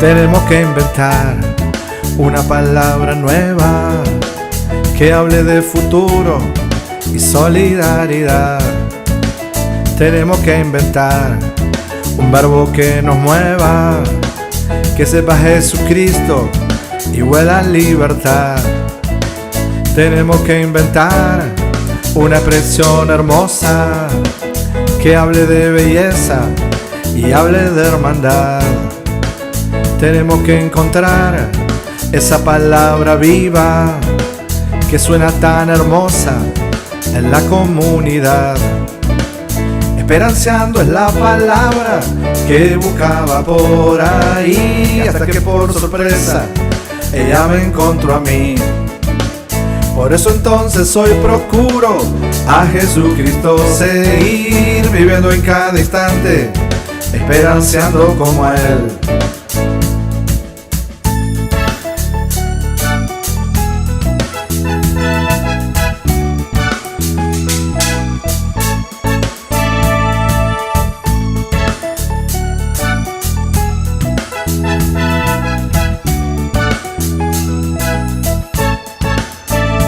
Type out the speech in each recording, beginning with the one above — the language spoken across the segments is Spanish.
Tenemos que inventar una palabra nueva que hable de futuro y solidaridad. Tenemos que inventar un verbo que nos mueva, que sepa Jesucristo y huela libertad. Tenemos que inventar una expresión hermosa que hable de belleza y hable de hermandad. Tenemos que encontrar esa palabra viva que suena tan hermosa en la comunidad. Esperanzando es la palabra que buscaba por ahí, hasta que por sorpresa ella me encontró a mí. Por eso entonces hoy procuro a Jesucristo seguir, viviendo en cada instante, esperanzando como a Él.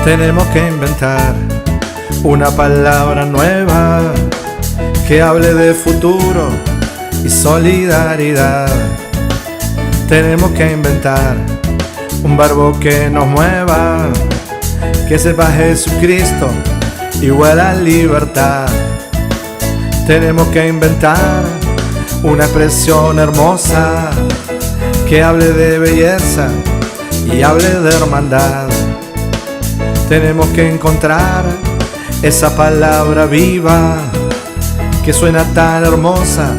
Tenemos que inventar una palabra nueva que hable de futuro y solidaridad. Tenemos que inventar un verbo que nos mueva, que sepa Jesucristo y huela libertad. Tenemos que inventar una expresión hermosa que hable de belleza y hable de hermandad. Tenemos que encontrar esa palabra viva que suena tan hermosa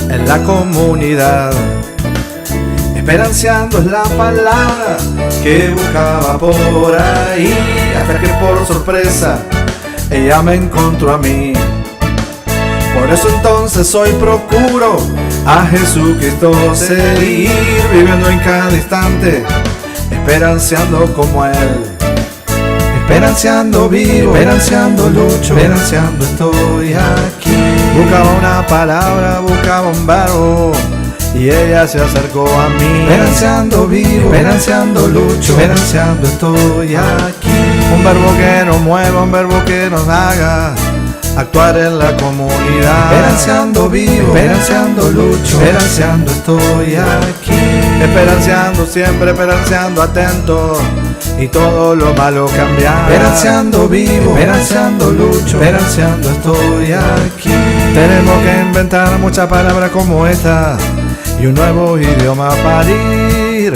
en la comunidad. Esperanzando es la palabra que buscaba por ahí, hasta que por sorpresa ella me encontró a mí. Por eso entonces hoy procuro a Jesucristo seguir, viviendo en cada instante, esperanzando como Él. Esperanzando vivo, esperanzando lucho, esperanzando estoy aquí. Buscaba una palabra, buscaba un verbo y ella se acercó a mí. Esperanzando vivo, esperanzando lucho, esperanzando estoy aquí. Un verbo que nos mueva, un verbo que nos haga actuar en la comunidad. Esperanzando vivo, esperanzando lucho, esperanzando estoy aquí. Esperanzando siempre, esperanzando atento y todo lo malo cambiar. Esperanzando vivo, esperanzando lucho, esperanzando estoy aquí. Tenemos que inventar muchas palabras como esta y un nuevo idioma para ir.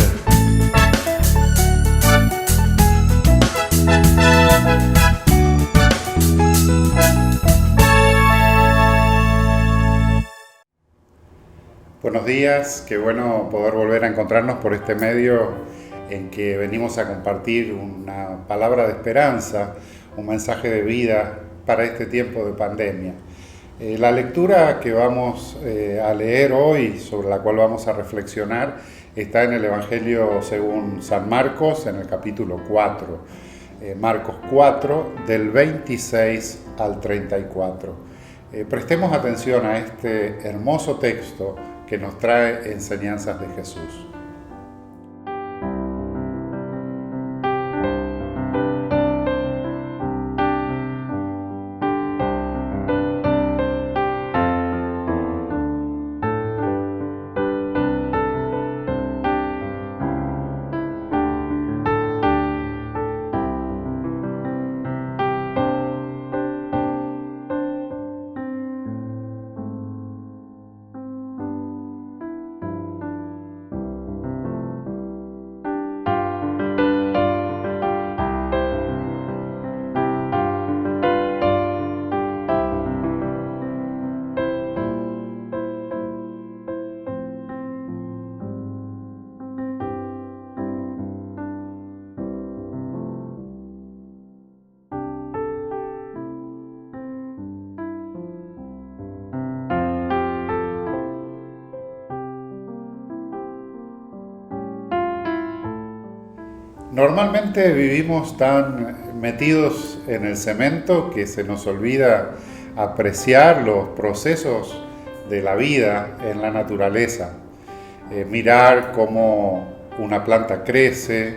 Buenos días, qué bueno poder volver a encontrarnos por este medio en que venimos a compartir una palabra de esperanza, un mensaje de vida para este tiempo de pandemia. La lectura que vamos a leer hoy, sobre la cual vamos a reflexionar, está en el Evangelio según San Marcos, en el capítulo 4. Marcos 4, del 26 al 34. Prestemos atención a este hermoso texto que nos trae enseñanzas de Jesús. Normalmente vivimos tan metidos en el cemento que se nos olvida apreciar los procesos de la vida en la naturaleza. mirar cómo una planta crece,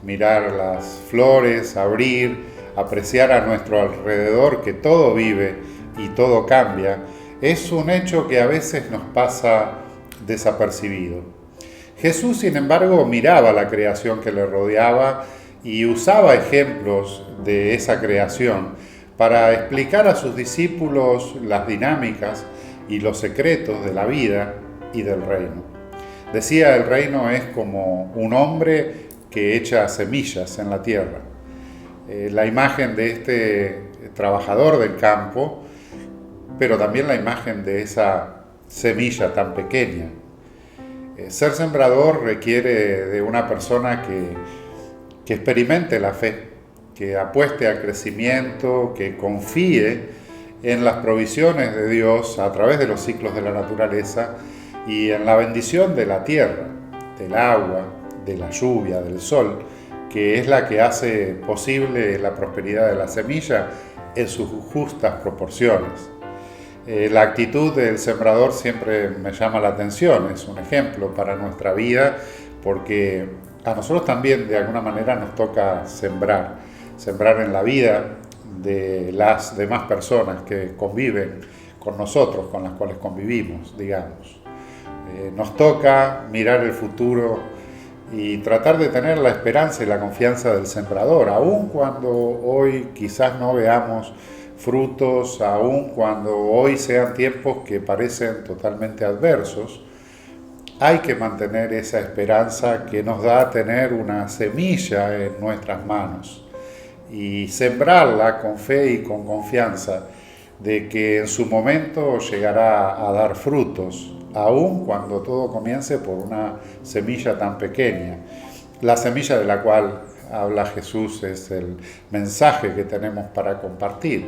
mirar las flores, abrir, apreciar a nuestro alrededor que todo vive y todo cambia, es un hecho que a veces nos pasa desapercibido. Jesús, sin embargo, miraba la creación que le rodeaba y usaba ejemplos de esa creación para explicar a sus discípulos las dinámicas y los secretos de la vida y del reino. Decía, el reino es como un hombre que echa semillas en la tierra. La imagen de este trabajador del campo, pero también la imagen de esa semilla tan pequeña. Ser sembrador requiere de una persona que experimente la fe, que apueste al crecimiento, que confíe en las provisiones de Dios a través de los ciclos de la naturaleza y en la bendición de la tierra, del agua, de la lluvia, del sol, que es la que hace posible la prosperidad de la semilla en sus justas proporciones. La actitud del sembrador siempre me llama la atención, es un ejemplo para nuestra vida, porque a nosotros también de alguna manera nos toca sembrar en la vida de las demás personas que conviven con nosotros, con las cuales convivimos, digamos. Nos toca mirar el futuro y tratar de tener la esperanza y la confianza del sembrador, aun cuando hoy quizás no veamos frutos, aun cuando hoy sean tiempos que parecen totalmente adversos. Hay que mantener esa esperanza que nos da tener una semilla en nuestras manos y sembrarla con fe y con confianza de que en su momento llegará a dar frutos, aun cuando todo comience por una semilla tan pequeña. La semilla de la cual habla Jesús es el mensaje que tenemos para compartir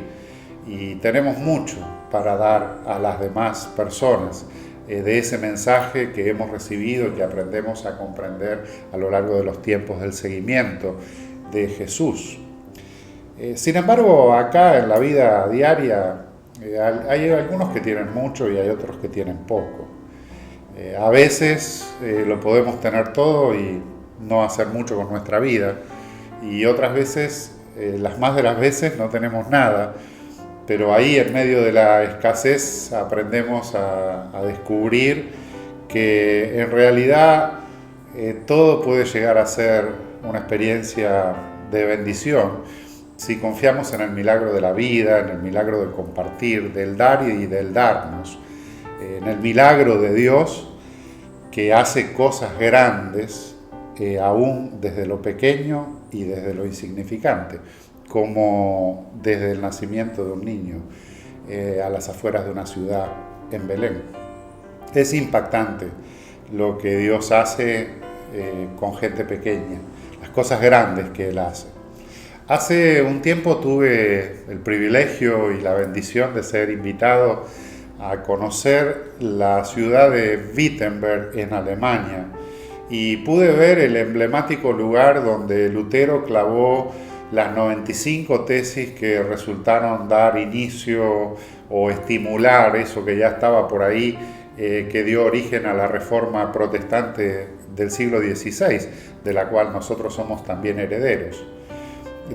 y tenemos mucho para dar a las demás personas de ese mensaje que hemos recibido y que aprendemos a comprender a lo largo de los tiempos del seguimiento de Jesús. Sin embargo, acá en la vida diaria hay algunos que tienen mucho y hay otros que tienen poco. A veces lo podemos tener todo y no hacer mucho con nuestra vida, y otras veces, las más de las veces, no tenemos nada, pero ahí en medio de la escasez aprendemos a descubrir que en realidad todo puede llegar a ser una experiencia de bendición si confiamos en el milagro de la vida, en el milagro del compartir, del dar y del darnos, en el milagro de Dios que hace cosas grandes aún desde lo pequeño y desde lo insignificante, como desde el nacimiento de un niño a las afueras de una ciudad en Belén. Es impactante lo que Dios hace con gente pequeña, las cosas grandes que Él hace. Hace un tiempo tuve el privilegio y la bendición de ser invitado a conocer la ciudad de Wittenberg en Alemania y pude ver el emblemático lugar donde Lutero clavó las 95 tesis que resultaron dar inicio o estimular eso que ya estaba por ahí, que dio origen a la Reforma Protestante del siglo XVI, de la cual nosotros somos también herederos.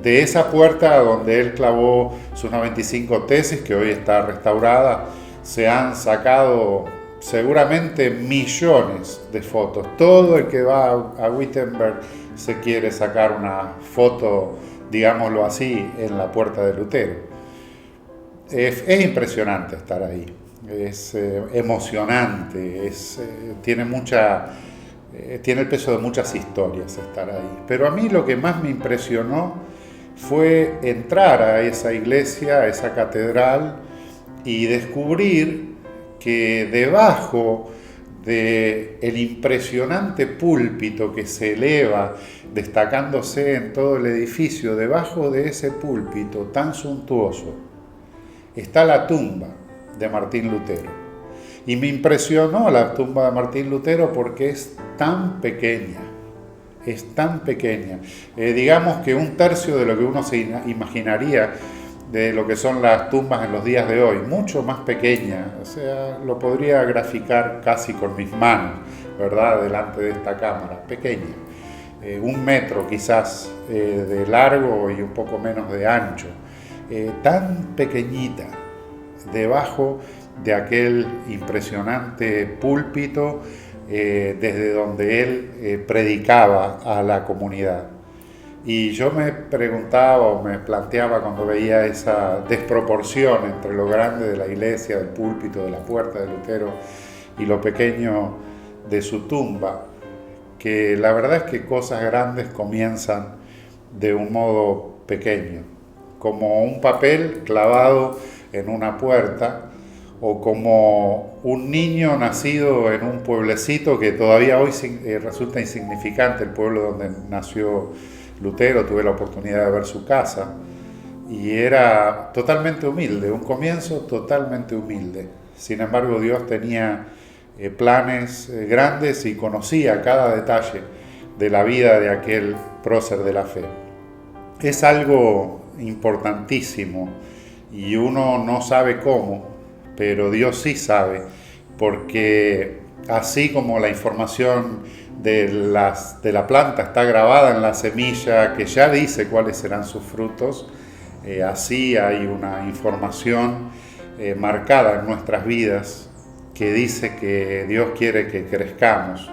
De esa puerta donde él clavó sus 95 tesis, que hoy está restaurada, se han sacado seguramente millones de fotos. Todo el que va a Wittenberg se quiere sacar una foto, digámoslo así, en la puerta de Lutero. Es impresionante estar ahí, es emocionante, tiene el peso de muchas historias estar ahí. Pero a mí lo que más me impresionó fue entrar a esa iglesia, a esa catedral, y descubrir que debajo del impresionante púlpito que se eleva, destacándose en todo el edificio, debajo de ese púlpito tan suntuoso, está la tumba de Martín Lutero. Y me impresionó la tumba de Martín Lutero porque es tan pequeña. Digamos que un tercio de lo que uno se imaginaría de lo que son las tumbas en los días de hoy, mucho más pequeña, o sea, lo podría graficar casi con mis manos, ¿verdad?, delante de esta cámara, pequeña, 1 metro quizás de largo y un poco menos de ancho, tan pequeñita, debajo de aquel impresionante púlpito desde donde él predicaba a la comunidad. Y yo me preguntaba o me planteaba cuando veía esa desproporción entre lo grande de la iglesia, del púlpito, de la puerta de Lutero y lo pequeño de su tumba, que la verdad es que cosas grandes comienzan de un modo pequeño, como un papel clavado en una puerta, o como un niño nacido en un pueblecito que todavía hoy resulta insignificante, el pueblo donde nació Lutero. Tuve la oportunidad de ver su casa y era totalmente humilde, un comienzo totalmente humilde. Sin embargo, Dios tenía planes grandes y conocía cada detalle de la vida de aquel prócer de la fe. Es algo importantísimo y uno no sabe cómo, pero Dios sí sabe, porque así como la información de la planta está grabada en la semilla que ya dice cuáles serán sus frutos, así hay una información marcada en nuestras vidas que dice que Dios quiere que crezcamos,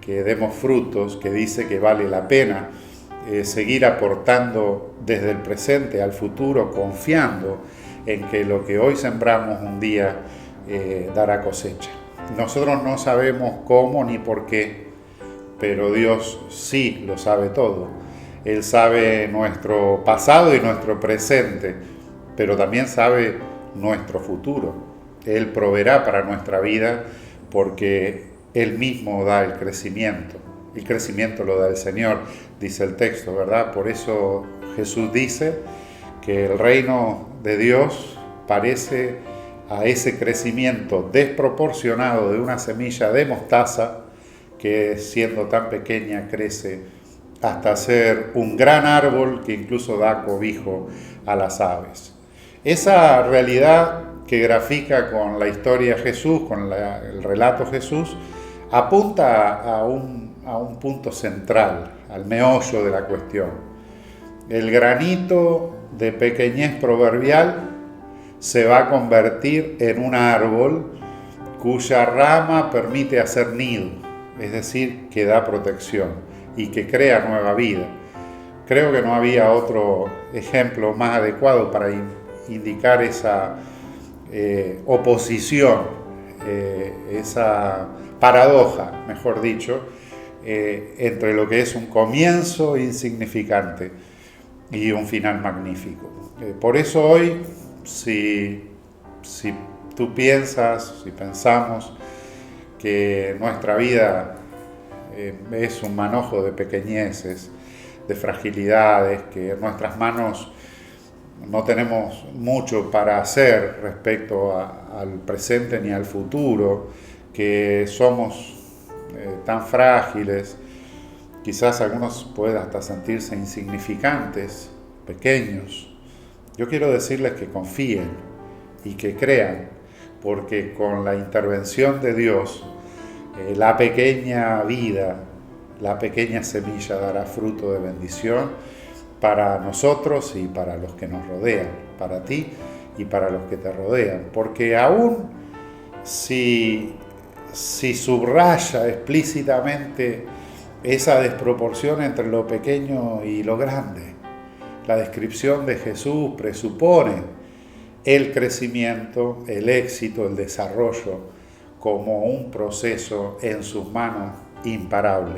que demos frutos, que dice que vale la pena seguir aportando desde el presente al futuro, confiando en que lo que hoy sembramos un día dará cosecha. Nosotros no sabemos cómo ni por qué, pero Dios sí lo sabe todo. Él sabe nuestro pasado y nuestro presente, pero también sabe nuestro futuro. Él proveerá para nuestra vida porque Él mismo da el crecimiento. El crecimiento lo da el Señor, dice el texto, ¿verdad? Por eso Jesús dice que el reino de Dios parece a ese crecimiento desproporcionado de una semilla de mostaza que, siendo tan pequeña, crece hasta ser un gran árbol que incluso da cobijo a las aves. Esa realidad que grafica con la historia de Jesús, con el relato de Jesús, apunta a un punto central, al meollo de la cuestión. El granito de pequeñez proverbial se va a convertir en un árbol cuya rama permite hacer nido, es decir, que da protección y que crea nueva vida. Creo que no había otro ejemplo más adecuado para indicar esa oposición, esa paradoja, mejor dicho, entre lo que es un comienzo insignificante y un final magnífico. Por eso hoy, si tú piensas, si pensamos que nuestra vida es un manojo de pequeñeces, de fragilidades, que en nuestras manos no tenemos mucho para hacer respecto al presente ni al futuro, que somos tan frágiles, quizás algunos puedan hasta sentirse insignificantes, pequeños. Yo quiero decirles que confíen y que crean, porque con la intervención de Dios, la pequeña vida, la pequeña semilla dará fruto de bendición para nosotros y para los que nos rodean, para ti y para los que te rodean. Porque aún si subraya explícitamente esa desproporción entre lo pequeño y lo grande, la descripción de Jesús presupone el crecimiento, el éxito, el desarrollo como un proceso en sus manos imparable.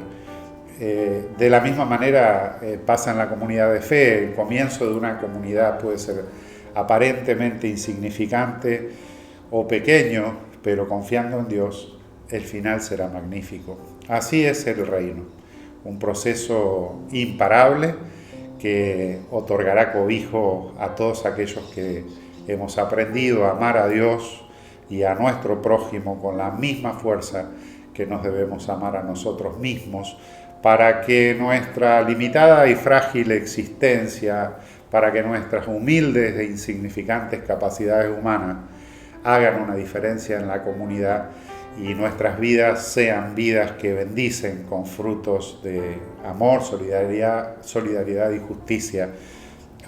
De la misma manera pasa en la comunidad de fe. El comienzo de una comunidad puede ser aparentemente insignificante o pequeño, pero confiando en Dios, el final será magnífico. Así es el reino, un proceso imparable que otorgará cobijo a todos aquellos que hemos aprendido a amar a Dios y a nuestro prójimo con la misma fuerza que nos debemos amar a nosotros mismos, para que nuestra limitada y frágil existencia, para que nuestras humildes e insignificantes capacidades humanas hagan una diferencia en la comunidad y nuestras vidas sean vidas que bendicen con frutos de amor, solidaridad y justicia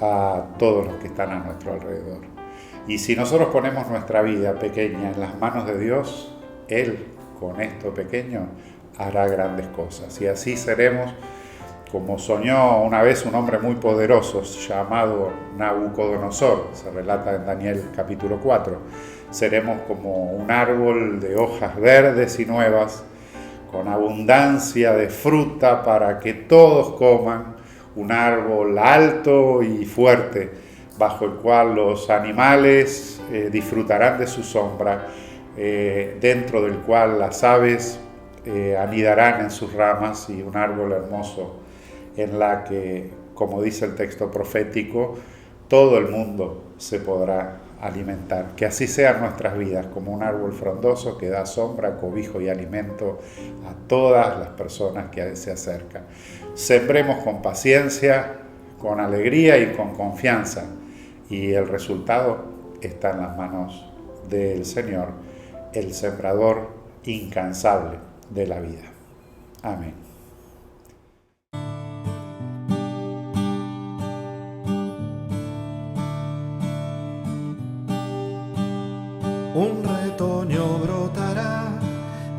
a todos los que están a nuestro alrededor. Y si nosotros ponemos nuestra vida pequeña en las manos de Dios, Él, con esto pequeño, hará grandes cosas. Y así seremos, como soñó una vez un hombre muy poderoso llamado Nabucodonosor, se relata en Daniel capítulo 4. Seremos como un árbol de hojas verdes y nuevas, con abundancia de fruta para que todos coman, un árbol alto y fuerte, bajo el cual los animales disfrutarán de su sombra, dentro del cual las aves anidarán en sus ramas, y un árbol hermoso en la que, como dice el texto profético, todo el mundo se podrá alimentar. Que así sean nuestras vidas, como un árbol frondoso que da sombra, cobijo y alimento a todas las personas que se acercan. Sembremos con paciencia, con alegría y con confianza, y el resultado está en las manos del Señor, el sembrador incansable de la vida. Amén. Un retoño brotará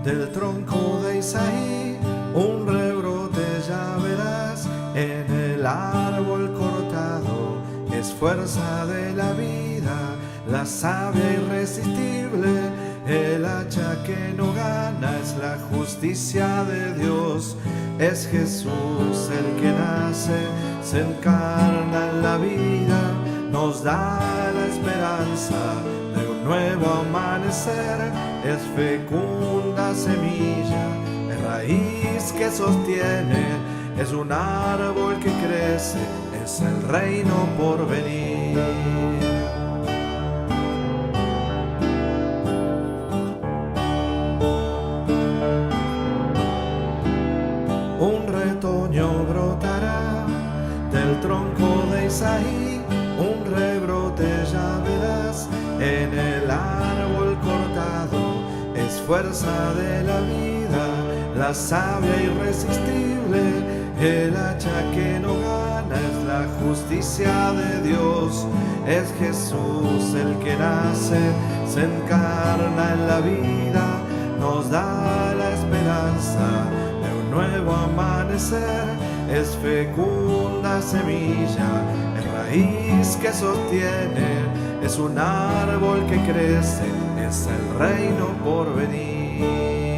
del tronco de Isaí, un rebrote ya verás en el árbol cortado. Es fuerza de la vida, la savia irresistible, el hacha que no gana es la justicia de Dios. Es Jesús el que nace, se encarna en la vida, nos da la esperanza de un nuevo amanecer. Es fecunda semilla, es raíz que sostiene, es un árbol que crece, es el reino por venir. Un retoño brotará del tronco de Isaí, un rebrote ya verás en el árbol cortado. Es fuerza de la vida, la savia irresistible, el hacha que no gana es la justicia de Dios. Es Jesús el que nace, se encarna en la vida, nos da la esperanza de un nuevo amanecer. Es fecunda semilla, es raíz que sostiene, es un árbol que crece, es el reino por venir.